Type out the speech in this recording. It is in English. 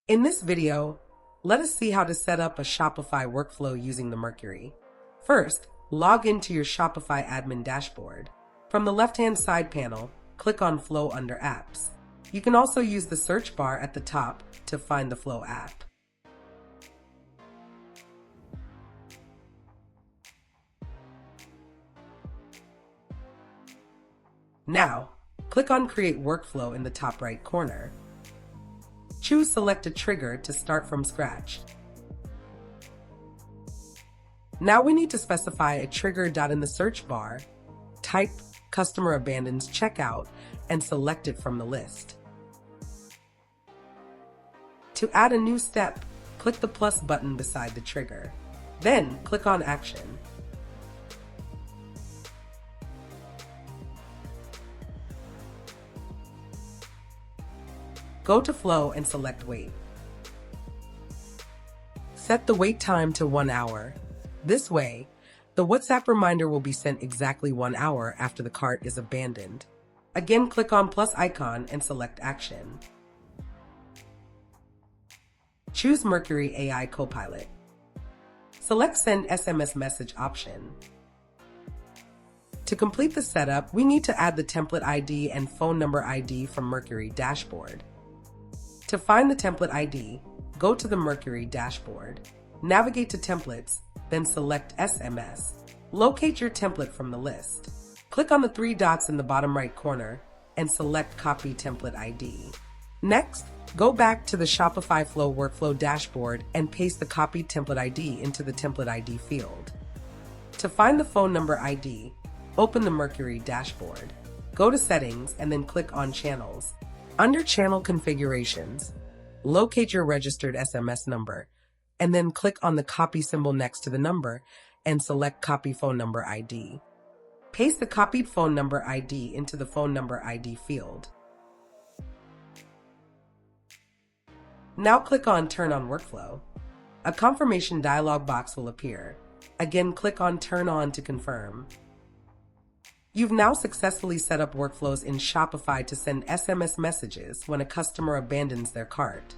In this video, let us see how to set up a Shopify workflow using the Mercury. First, log into your Shopify admin dashboard. From the left-hand side panel, click on Flow under Apps. You can also use the search bar at the top to find the Flow app. Now, click on Create Workflow in the top right corner. Choose Select a Trigger to start from scratch. Now we need to specify a trigger. In the search bar, type Customer Abandons Checkout and select it from the list. To add a new step, click the plus button beside the trigger. Then click on Action. Go to Flow and select Wait. Set the wait time to 1 hour. This way, the WhatsApp reminder will be sent exactly 1 hour after the cart is abandoned. Again, click on plus icon and select Action. Choose Mercuri AI Copilot. Select Send SMS Message option. To complete the setup, we need to add the template ID and phone number ID from Mercuri dashboard. To find the template ID, go to the Mercuri dashboard. Navigate to Templates, then select SMS. Locate your template from the list. Click on the 3 dots in the bottom right corner and select Copy Template ID. Next, go back to the Shopify Flow workflow dashboard and paste the copied template ID into the template ID field. To find the phone number ID, open the Mercuri dashboard. Go to Settings and then click on Channels. Under Channel Configurations, locate your registered SMS number, and then click on the copy symbol next to the number and select Copy Phone Number ID. Paste the copied phone number ID into the phone number ID field. Now click on Turn on Workflow. A confirmation dialog box will appear. Again, click on Turn on to confirm. You've now successfully set up workflows in Shopify to send SMS messages when a customer abandons their cart.